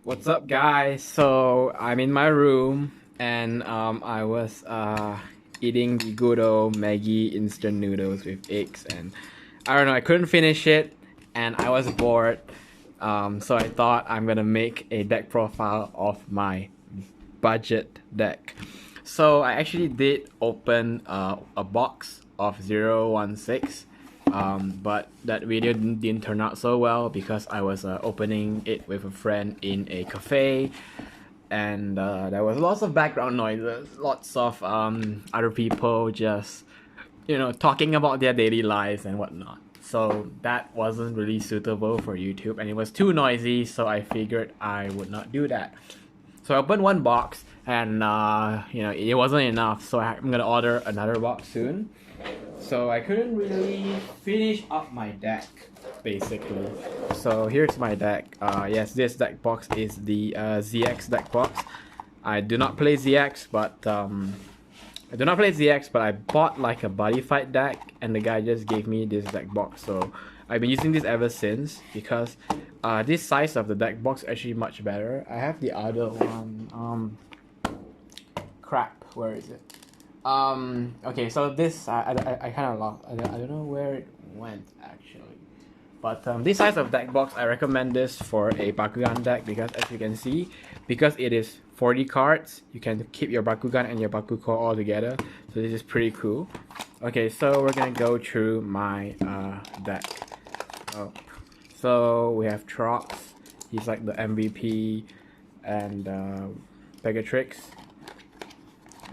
What's up, guys? So I'm in my room and I was eating the good old Maggi instant noodles with eggs, and I don't know, I couldn't finish it and I was bored. So I thought I'm gonna make a deck profile of my budget deck. So I actually did open a box of 016, but that video didn't turn out so well because I was opening it with a friend in a cafe, and there was lots of background noises, lots of other people just talking about their daily lives and whatnot. So that wasn't really suitable for YouTube, and it was too noisy, so I figured I would not do that. So I opened one box, and it wasn't enough, so I'm gonna order another box soon. So I couldn't really finish up my deck, basically. So here's my deck. Yes, this deck box is the ZX deck box. I do not play ZX, but I bought like a buddy fight deck, and the guy just gave me this deck box. So I've been using this ever since because this size of the deck box is actually much better. I have the other one. Crap, where is it? Okay, so this I kind of lost. I don't know where it went actually. But this size of deck box, I recommend this for a Bakugan deck because, as you can see, because it is 40 cards, you can keep your Bakugan and your Bakuko all together. So this is pretty cool. Okay, so we're gonna go through my deck. So we have Trox. He's like the MVP, and Pegatrix.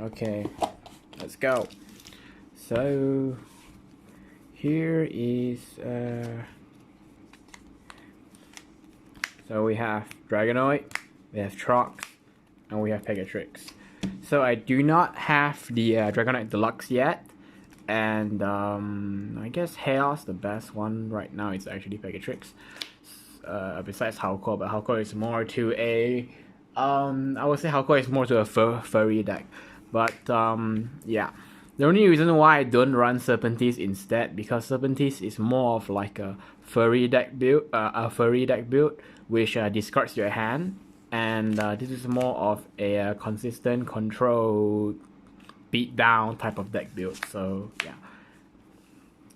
Okay, let's go. So here is so we have Dragonoid, we have Trox, and we have Pegatrix. So I do not have the Dragonoid Deluxe yet, and I guess Haos, the best one right now, is actually Pegatrix. Besides Hauko, but Hauko is more to a I would say Hauko is more to a furry deck. But yeah, the only reason why I don't run Serpentis instead, because Serpentis is more of like a furry deck build, which discards your hand, and this is more of a consistent control beat down type of deck build. So yeah.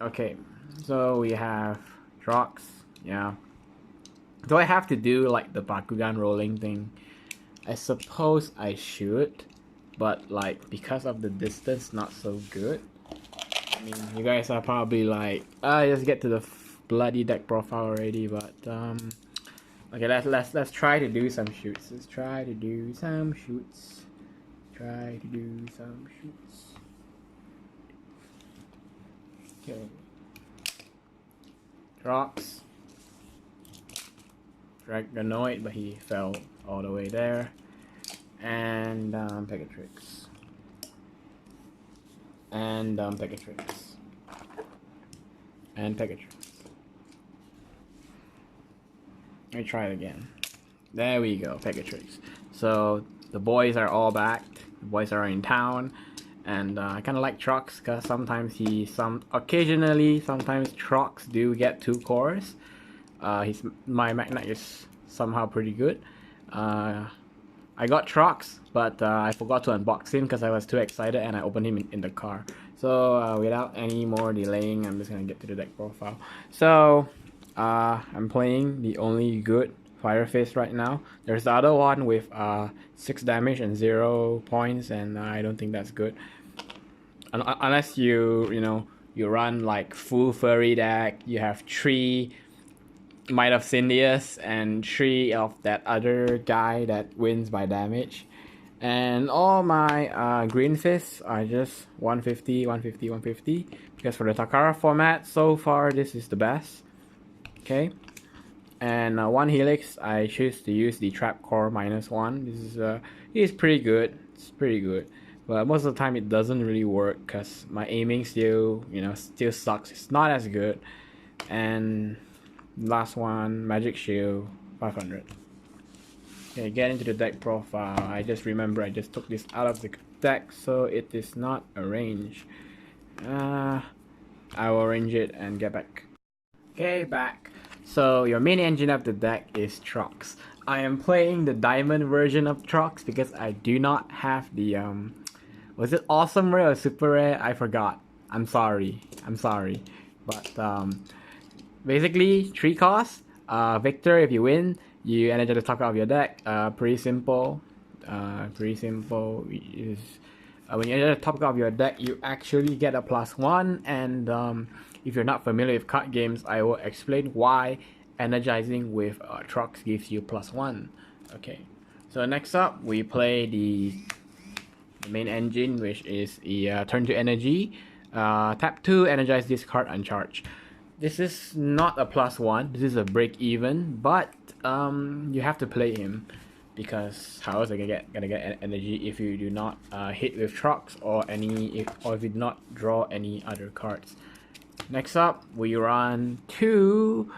Okay, so we have Trox. Yeah. Do I have to do like the Bakugan rolling thing? I suppose I should, but like because of the distance, not so good. I mean, you guys are probably like, just get to the bloody deck profile already. But okay, let's try to do some shoots. Let's try to do some shoots. Try to do some shoots. Okay. Trox. Dragonoid, but he fell all the way there. And Pegatrix. And Pegatrix. And Pegatrix. Let me try it again. There we go, Pegatrix. So the boys are all back. The boys are in town. And I kind of like Trox because sometimes occasionally Trox do get 2 cores. My Magnet is somehow pretty good. I got Trox, but I forgot to unbox him because I was too excited and I opened him in the car. So without any more delaying, I'm just gonna get to the deck profile. So I'm playing the only good Fire Fist right now. There's the other one with 6 damage and 0 points, and I don't think that's good. Unless you run like full furry deck, you have 3 Might of Cindius and 3 of that other guy that wins by damage. And all my green fists are just 150, 150, 150. Because for the Takara format, so far this is the best. Okay. And 1 Helix, I choose to use the Trap Core -1. This is pretty good. It's pretty good. But most of the time it doesn't really work because my aiming still sucks. It's not as good. And last one, Magic Shield 500. Okay, get into the deck profile. I just remember I just took this out of the deck, so it is not arranged. I will arrange it and get back. Okay, back. So your main engine of the deck is Trox. I am playing the diamond version of Trox because I do not have the was it awesome rare or super rare? I forgot. I'm sorry. But basically 3 costs. Victor, if you win, you energize the top of your deck. Pretty simple. Is when you enter the top of your deck, you actually get a +1. And if you're not familiar with card games, I will explain why energizing with Trox gives you +1. Okay, so next up we play the main engine, which is the turn to energy. Tap 2, energize this card uncharged. This is not a +1, this is a break even, but you have to play him because Haos are gonna get energy if you do not hit with Trox or if you do not draw any other cards. Next up, we run 2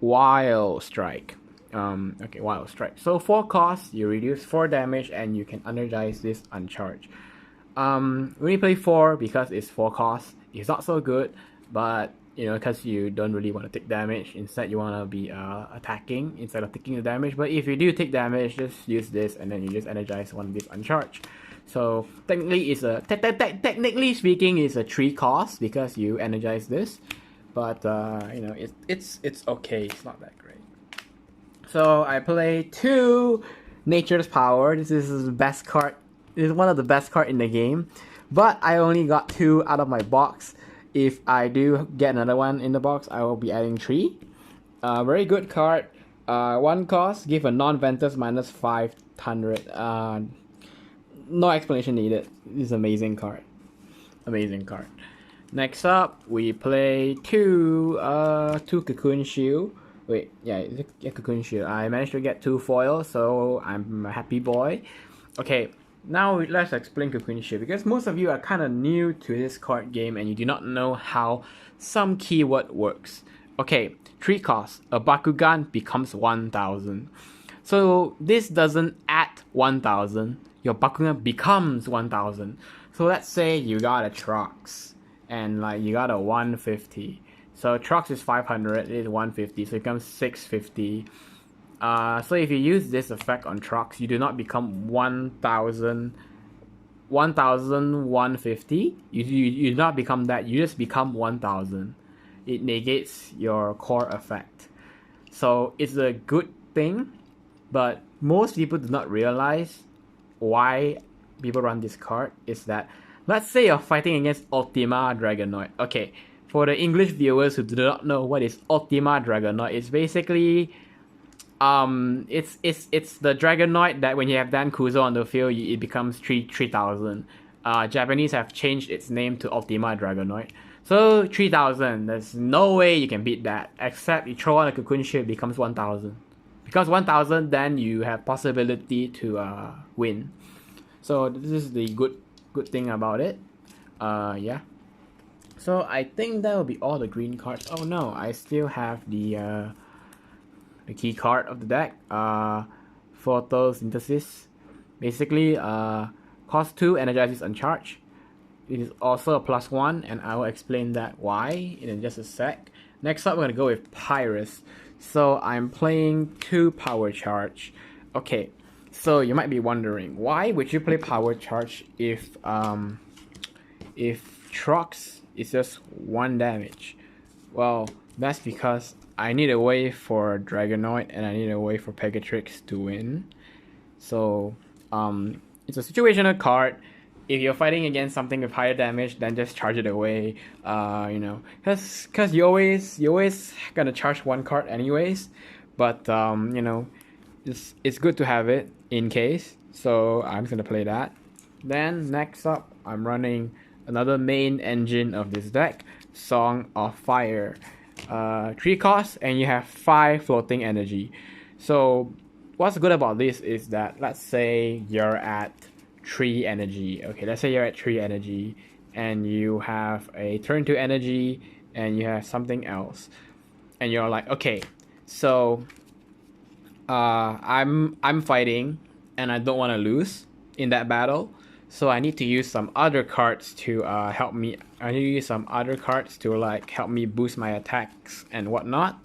Wild Strike. Okay, Wild Strike. So 4 costs, you reduce 4 damage, and you can energize this uncharged. We only play 4 because it's 4 costs. It's not so good, but you know, because you don't really want to take damage. Instead, you want to be attacking instead of taking the damage. But if you do take damage, just use this, and then you just energize one of these uncharged. So technically, it's a technically speaking, it's a 3 cost because you energize this. But you know, it's okay. It's not that great. So I play 2 Nature's Power. This is the best card. This is one of the best cards in the game. But I only got 2 out of my box. If I do get another one in the box, I will be adding 3. Very good card. 1 cost, give a non-ventus -500. No explanation needed. This is an amazing card. Amazing card. Next up, we play 2 Cocoon Shield. Wait, yeah, Cocoon Shield. I managed to get 2 foils, so I'm a happy boy. Okay, now let's explain Cocoon Shield, because most of you are kind of new to this card game and you do not know how some keyword works. Okay, 3 costs. A Bakugan becomes 1000. So this doesn't add 1000. Your Bakugan becomes 1000. So let's say you got a Trox and like you got a 150. So Trox is 500, it is 150, so it becomes 650. So if you use this effect on Trox, you do not become 1150. You do not become that, you just become 1000. It negates your core effect. So it's a good thing, but most people do not realize why people run this card is that, let's say you're fighting against Ultima Dragonoid. Okay, for the English viewers who do not know what is Ultima Dragonoid, it's basically it's the Dragonoid that when you have Dan Kuzo on the field, it becomes 3000. Japanese have changed its name to Ultima Dragonoid. So 3000, there's no way you can beat that, except you throw on a Cocoon Shield, it becomes 1000. Because 1000, then you have possibility to win. So this is the good thing about it. Yeah. So I think that will be all the green cards. Oh no, I still have the key card of the deck. Photosynthesis. Basically, cost 2, energizes uncharged. It is also a +1, and I will explain that why in just a sec. Next up, we're gonna go with Pyrus. So I'm playing 2 power charge. Okay, so you might be wondering, why would you play power charge if Trox is just 1 damage? Well, that's because I need a way for Dragonoid and I need a way for Pegatrix to win. So it's a situational card. If you're fighting against something with higher damage, then just charge it away. You know, cause you always gonna charge 1 card anyways. But you know, it's good to have it in case. So I'm just gonna play that. Then next up, I'm running another main engine of this deck, Song of Fire. 3 costs and you have 5 floating energy. So what's good about this is that, let's say you're at 3 energy. Okay, let's say you're at 3 energy and you have a turn to energy and you have something else, and you're like, okay, so I'm fighting and I don't want to lose in that battle, so I need to use some other cards to help me. I need to use some other cards to like help me boost my attacks and whatnot.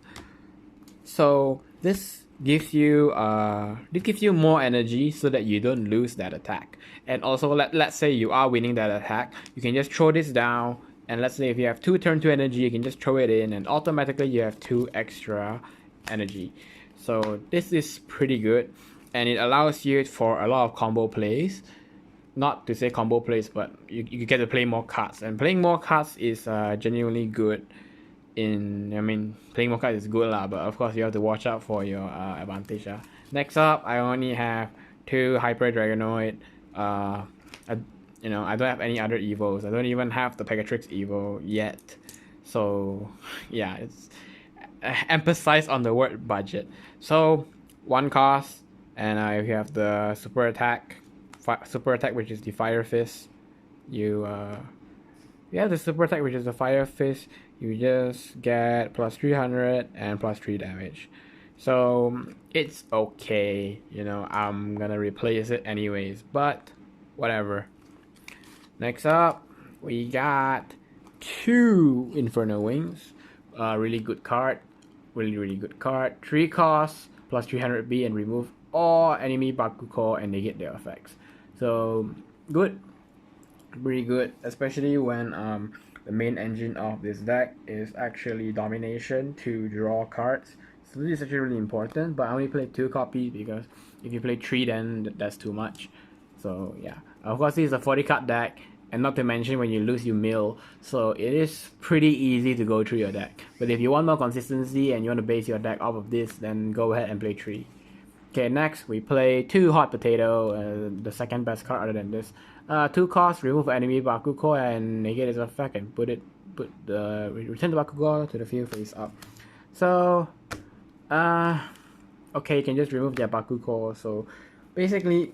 So this this gives you more energy so that you don't lose that attack. And also let's say you are winning that attack, you can just throw this down, and let's say if you have 2 turn 2 energy, you can just throw it in and automatically you have 2 extra energy. So this is pretty good, and it allows you for a lot of combo plays. Not to say combo plays, but you get to play more cards, and playing more cards is genuinely good. Playing more cards is good lah, but of course you have to watch out for your advantage. Next up, I only have 2 Hyper Dragonoid. I don't have any other evos. I don't even have the Pegatrix evo yet. So yeah, it's emphasize on the word budget. So 1 cost, and if you have the super attack, which is the Fire Fist, you have the super attack, which is the Fire Fist. You just get plus 300 and plus 3 damage. So it's okay, I'm gonna replace it anyways, but whatever. Next up, we got 2 Inferno Wings. Really good card. Really good card. 3 costs, plus 300B, and remove all enemy Bakuko and negate their effects. So good. Pretty good, especially when the main engine of this deck is actually domination to draw cards. So this is actually really important, but I only play 2 copies because if you play 3, then that's too much. So yeah, of course this is a 40 card deck, and not to mention when you lose you mill, so it is pretty easy to go through your deck. But if you want more consistency and you want to base your deck off of this, then go ahead and play 3. Okay, next we play 2 Hot Potato, the second best card other than this. 2 costs, remove enemy Bakugo and negate its effect, and return the Bakugo to the field face up. So okay, you can just remove their Bakugo. So basically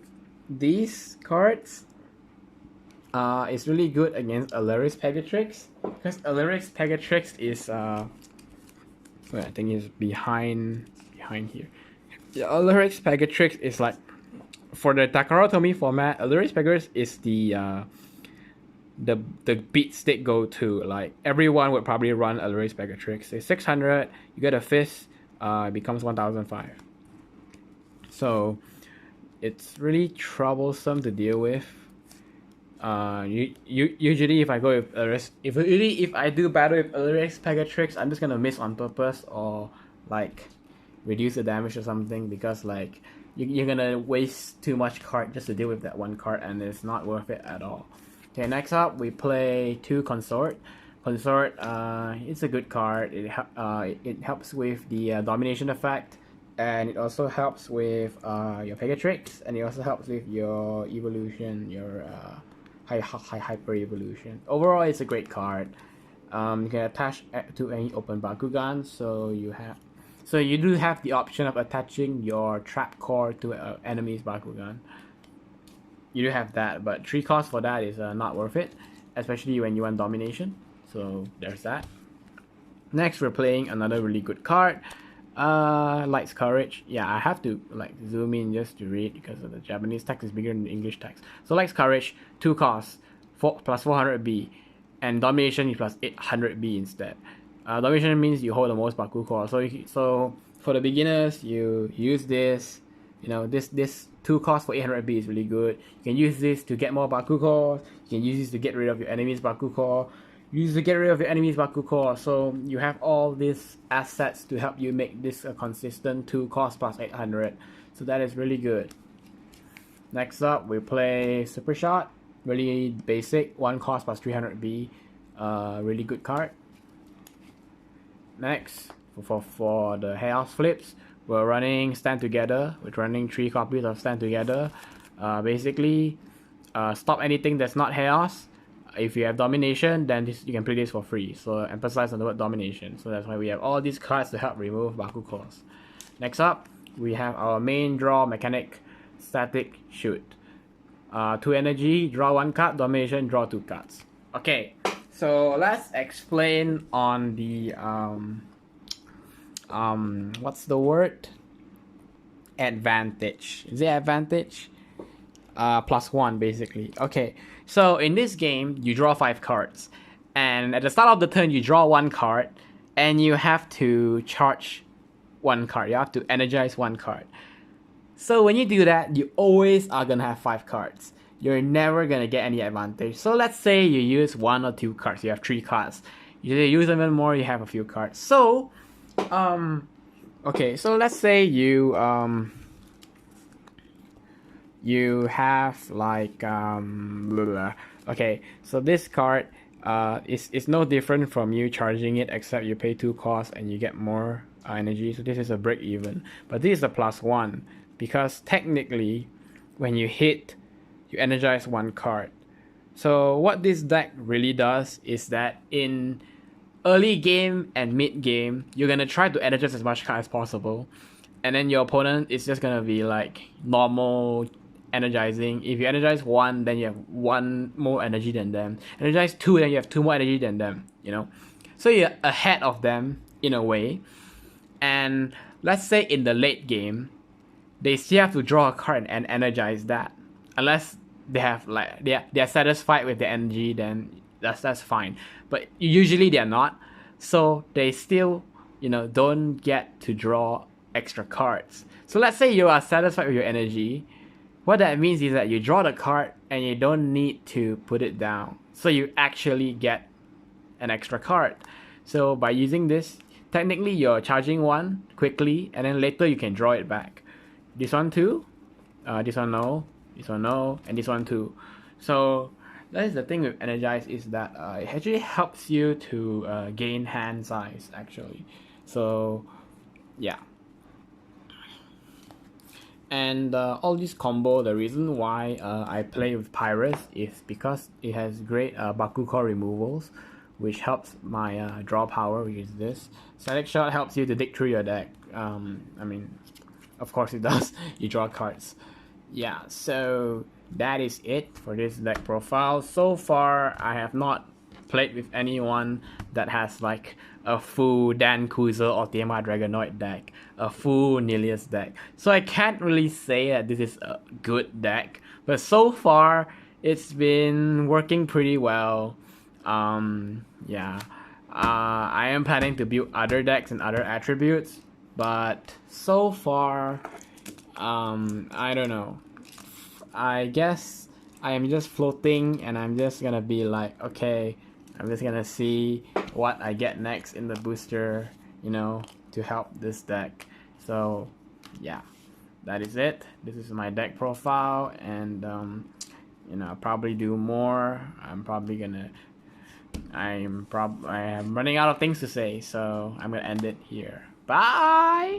these cards is really good against Alaric Pegatrix, because Alaric Pegatrix is I think is behind here. Yeah, Alaric Pegatrix is like, for the Takara Tomy format, Alaric Pegatrix is the beat stick go-to. Like everyone would probably run Alaric Pegatrix. It's 600, you get a fist, it becomes 1005. So it's really troublesome to deal with. Usually if I go with if I do battle with Alaric Pegatrix, I'm just gonna miss on purpose or like reduce the damage or something, because like you're gonna waste too much card just to deal with that 1 card, and it's not worth it at all. Okay, next up we play 2 Consort. Consort, it's a good card. It helps with the domination effect, and it also helps with your Pegatrix, and it also helps with your evolution, your hyper evolution. Overall, it's a great card. You can attach to any open Bakugan, so you do have the option of attaching your trap core to an enemy's Bakugan. You do have that, but 3 costs for that is not worth it, especially when you want domination. So there's that. Next, we're playing another really good card, Light's Courage. Yeah, I have to like zoom in just to read because of the Japanese text is bigger than the English text. So Light's Courage, 2 costs, plus 400B, and domination is plus 800B instead. Domination means you hold the most Bakugo. So for the beginners, you use this. This 2 costs for 800B is really good. You can use this to get more Bakugo. You can use this to get rid of your enemy's Bakugo. So you have all these assets to help you make this a consistent 2 cost plus 800. So that is really good. Next up, we play Super Shot. Really basic, 1 cost plus 300B. Really good card. Next, for the Haos flips, we're running Stand Together. We're running 3 copies of Stand Together. Basically, stop anything that's not Haos. If you have domination, then you can play this for free. So emphasize on the word domination. So that's why we have all these cards to help remove Bakugos. Next up, we have our main draw mechanic, Static Shoot. 2 energy, draw 1 card, domination, draw 2 cards. Okay, so let's explain on the what's the word? Advantage. Is it advantage? +1 basically. Okay, so in this game you draw 5 cards, and at the start of the turn you draw 1 card, and you have to charge one card. You have to energize one card. So when you do that, you always are gonna have 5 cards. You're never gonna get any advantage. So let's say you use 1 or 2 cards. You have 3 cards. You use even more, you have a few cards. So, okay. So let's say you you have like blah, blah, blah. Okay. So this card is no different from you charging it, except you pay 2 costs and you get more energy. So this is a break even, but this is a +1 because technically, when you hit, you energize 1 card. So what this deck really does is that in early game and mid game, you're gonna try to energize as much card as possible, and then your opponent is just gonna be like normal energizing. If you energize 1, then you have 1 more energy than them. Energize 2, then you have 2 more energy than them. You know, so you're ahead of them in a way. And let's say in the late game, they still have to draw a card and energize that. Unless they have like they're satisfied with the energy, then that's fine. But usually they're not, so they still, you know, don't get to draw extra cards. So let's say you are satisfied with your energy. What that means is that you draw the card and you don't need to put it down. So you actually get an extra card. So by using this, technically you're charging 1 quickly, and then later you can draw it back. This one too, this one no, this one no, and this one too. So that is the thing with energize, is that it actually helps you to gain hand size actually. So yeah. And all this combo, the reason why I play with Pyrus is because it has great Bakuko removals, which helps my draw power, which is this. Select Shot helps you to dig through your deck. I mean, of course it does. You draw cards. Yeah, so that is it for this deck profile. So far, I have not played with anyone that has like a full Dan Kuzel or Tiamat Dragonoid deck, a full Nilius deck. So I can't really say that this is a good deck, but so far it's been working pretty well. Yeah, I am planning to build other decks and other attributes, but so far, I don't know. I guess I am just floating, and I'm just gonna be like, okay, I'm just gonna see what I get next in the booster, you know, to help this deck. So yeah, that is it. This is my deck profile, and you know, I'll probably do more. I am running out of things to say, so I'm gonna end it here. Bye.